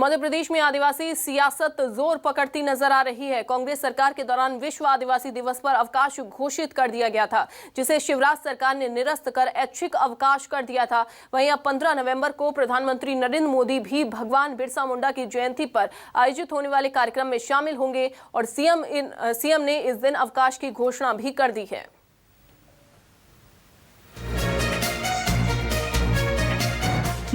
तो मध्य प्रदेश में आदिवासी सियासत जोर पकड़ती नजर आ रही है। कांग्रेस सरकार के दौरान विश्व आदिवासी दिवस पर अवकाश घोषित कर दिया गया था, जिसे शिवराज सरकार ने निरस्त कर ऐच्छिक अवकाश कर दिया था। वहीं अब 15 नवंबर को प्रधानमंत्री नरेंद्र मोदी भी भगवान बिरसा मुंडा की जयंती पर आयोजित होने वाले कार्यक्रम में शामिल होंगे और सीएम ने इस दिन अवकाश की घोषणा भी कर दी है।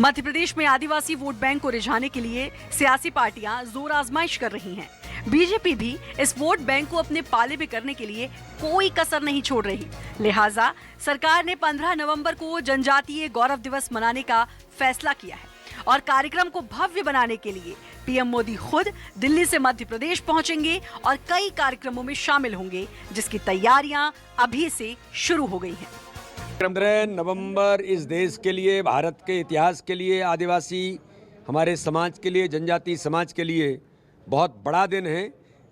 मध्य प्रदेश में आदिवासी वोट बैंक को रिझाने के लिए सियासी पार्टियां जोर आजमाइश कर रही हैं। बीजेपी भी इस वोट बैंक को अपने पाले में करने के लिए कोई कसर नहीं छोड़ रही। लिहाजा सरकार ने 15 नवंबर को जनजातीय गौरव दिवस मनाने का फैसला किया है और कार्यक्रम को भव्य बनाने के लिए पीएम मोदी खुद दिल्ली से मध्य प्रदेश पहुंचेंगे और कई कार्यक्रमों में शामिल होंगे, जिसकी तैयारियां अभी से शुरू हो गई हैं। 15 नवंबर इस देश के लिए, भारत के इतिहास के लिए, आदिवासी हमारे समाज के लिए, जनजातीय समाज के लिए बहुत बड़ा दिन है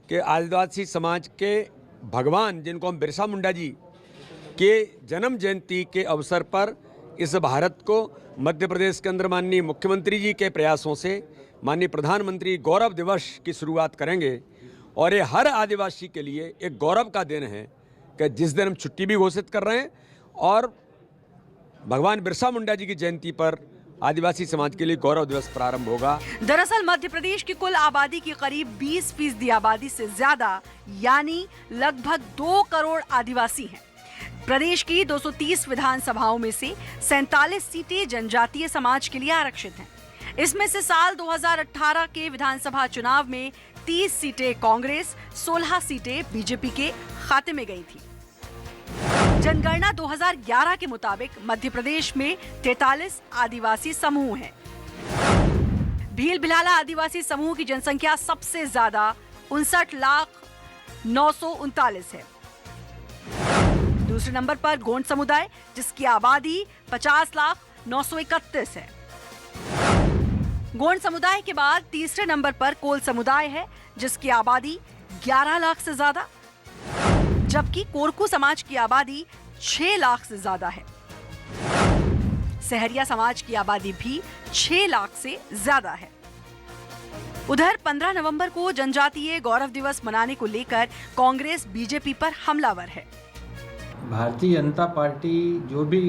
कि आदिवासी समाज के भगवान, जिनको हम बिरसा मुंडा जी के जन्म जयंती के अवसर पर इस भारत को मध्य प्रदेश के अंदर माननीय मुख्यमंत्री जी के प्रयासों से माननीय प्रधानमंत्री गौरव दिवस की शुरुआत करेंगे। और ये हर आदिवासी के लिए एक गौरव का दिन है कि जिस दिन हम छुट्टी भी घोषित कर रहे हैं और भगवान बिरसा मुंडा जी की जयंती पर आदिवासी समाज के लिए गौरव दिवस प्रारंभ होगा। दरअसल मध्य प्रदेश की कुल आबादी की करीब 20% आबादी से ज्यादा यानी लगभग 2 करोड़ आदिवासी हैं। प्रदेश की 230 विधानसभाओं में से 47 सीटें जनजातीय समाज के लिए आरक्षित हैं। इसमें से साल 2018 के विधानसभा चुनाव में 30 सीटें कांग्रेस, 16 सीटें बीजेपी के खाते में गई थी। जनगणना 2011 के मुताबिक मध्य प्रदेश में 43 आदिवासी समूह हैं। भील भिलाला आदिवासी समूह की जनसंख्या सबसे ज्यादा 59,939 है। दूसरे नंबर पर गोंड समुदाय, जिसकी आबादी 50,931 है। गोंड समुदाय के बाद तीसरे नंबर पर कोल समुदाय है, जिसकी आबादी 11 लाख से ज्यादा, जबकि कोरकू समाज की आबादी 6 लाख से ज्यादा है। सहरिया समाज की आबादी भी 6 लाख से ज्यादा है। उधर 15 नवंबर को जनजातीय गौरव दिवस मनाने को लेकर कांग्रेस बीजेपी पर हमलावर है। भारतीय जनता पार्टी जो भी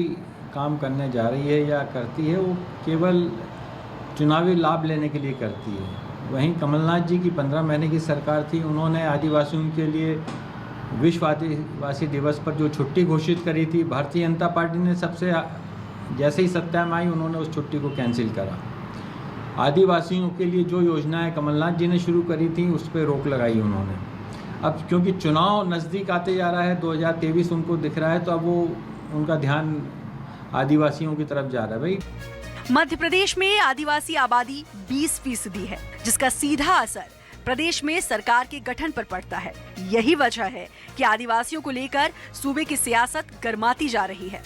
काम करने जा रही है या करती है, वो केवल चुनावी लाभ लेने के लिए करती है। वहीं कमलनाथ जी की 15 महीने की सरकार थी, उन्होंने आदिवासियों के लिए विश्व आदिवासी दिवस पर जो छुट्टी घोषित करी थी, भारतीय जनता पार्टी ने सबसे जैसे ही सत्ता में आई उन्होंने उस छुट्टी को कैंसिल करा। आदिवासियों के लिए जो योजनाएं कमलनाथ जी ने शुरू करी थी, उस पर रोक लगाई उन्होंने। अब क्योंकि चुनाव नज़दीक आते जा रहा है, 2023 उनको दिख रहा है, तो अब वो उनका ध्यान आदिवासियों की तरफ जा रहा है। भाई, मध्य प्रदेश में आदिवासी आबादी 20% है, जिसका सीधा असर प्रदेश में सरकार के गठन पर पड़ता है। यही वजह है कि आदिवासियों को लेकर सूबे की सियासत गर्माती जा रही है।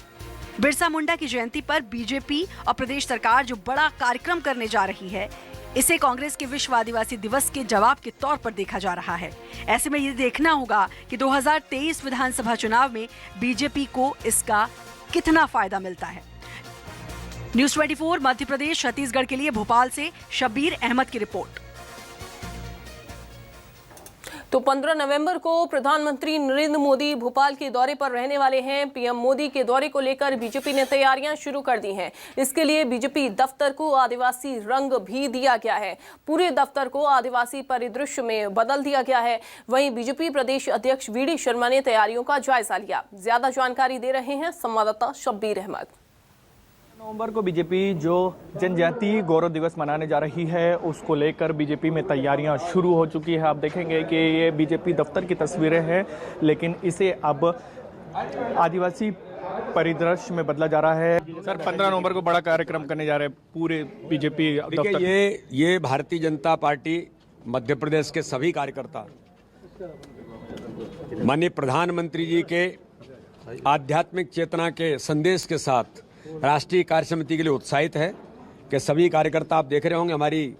बिरसा मुंडा की जयंती पर बीजेपी और प्रदेश सरकार जो बड़ा कार्यक्रम करने जा रही है, इसे कांग्रेस के विश्व आदिवासी दिवस के जवाब के तौर पर देखा जा रहा है। ऐसे में ये देखना होगा कि 2023 विधानसभा चुनाव में बीजेपी को इसका कितना फायदा मिलता है। न्यूज़ 24 मध्य प्रदेश छत्तीसगढ़ के लिए भोपाल से शब्बीर अहमद की रिपोर्ट। तो 15 नवंबर को प्रधानमंत्री नरेंद्र मोदी भोपाल के दौरे पर रहने वाले हैं। पीएम मोदी के दौरे को लेकर बीजेपी ने तैयारियां शुरू कर दी हैं। इसके लिए बीजेपी दफ्तर को आदिवासी रंग भी दिया गया है। पूरे दफ्तर को आदिवासी परिदृश्य में बदल दिया गया है। वहीं बीजेपी प्रदेश अध्यक्ष वीडी शर्मा ने तैयारियों का जायजा लिया। ज्यादा जानकारी दे रहे हैं संवाददाता शब्बीर अहमद। नवंबर को बीजेपी जो जनजातीय गौरव दिवस मनाने जा रही है, उसको लेकर बीजेपी में तैयारियां शुरू हो चुकी है। आप देखेंगे कि ये बीजेपी दफ्तर की तस्वीरें हैं, लेकिन इसे अब आदिवासी परिदृश्य में बदला जा रहा है। सर, 15 नवंबर को बड़ा कार्यक्रम करने जा रहे हैं पूरे बीजेपी दफ्तर। ये भारतीय जनता पार्टी मध्य प्रदेश के सभी कार्यकर्ता माननीय प्रधानमंत्री जी के आध्यात्मिक चेतना के संदेश के साथ राष्ट्रीय कार्य समिति के लिए उत्साहित है कि सभी कार्यकर्ता, आप देख रहे होंगे हमारी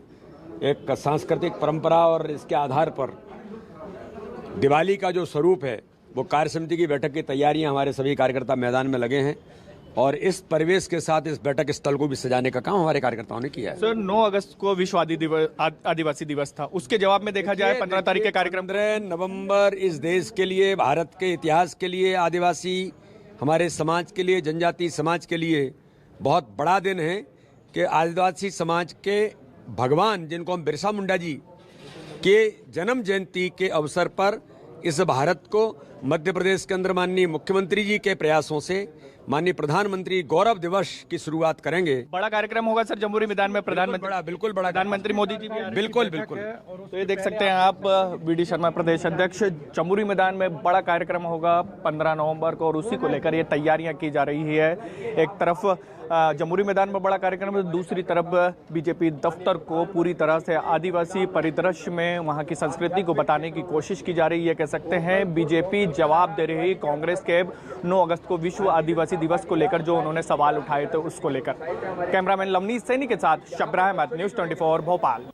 एक सांस्कृतिक परंपरा और इसके आधार पर दिवाली का जो स्वरूप है, वो कार्य समिति की बैठक की तैयारियां हमारे सभी कार्यकर्ता मैदान में लगे हैं और इस परिवेश के साथ इस बैठक स्थल को भी सजाने का काम हमारे कार्यकर्ताओं ने किया है। सर 9 अगस्त को विश्व आदिवासी दिवस था, उसके जवाब में देखा जाए 15 तारीख के कार्यक्रम 15 नवंबर इस देश के लिए, भारत के इतिहास के लिए, आदिवासी हमारे समाज के लिए, जनजाति समाज के लिए बहुत बड़ा दिन है कि आदिवासी समाज के भगवान, जिनको हम बिरसा मुंडा जी के जन्म जयंती के अवसर पर इस भारत को मध्य प्रदेश के अंदर माननीय मुख्यमंत्री जी के प्रयासों से माननीय प्रधानमंत्री गौरव दिवस की शुरुआत करेंगे। बड़ा कार्यक्रम होगा सर जम्बूरी मैदान में, बिल्कुल बड़ा प्रधानमंत्री मोदी जी भी आ रहे हैं। बिल्कुल। तो ये देख सकते हैं आप, वी.डी. शर्मा प्रदेश अध्यक्ष, जम्बूरी मैदान में बड़ा कार्यक्रम होगा 15 नवंबर को और उसी को लेकर ये तैयारियां की जा रही है। एक तरफ जम्बूरी मैदान में बड़ा कार्यक्रम है, दूसरी तरफ बीजेपी दफ्तर को पूरी तरह से आदिवासी परिदृश्य में वहां की संस्कृति को बताने की कोशिश की जा रही है। कह सकते हैं बीजेपी जवाब दे रही कांग्रेस के 9 अगस्त को विश्व आदिवासी दिवस को लेकर जो उन्होंने सवाल उठाए थे उसको लेकर। कैमरामैन लवनीश सैनी के साथ शब्रा अहमद, न्यूज़ 24 भोपाल।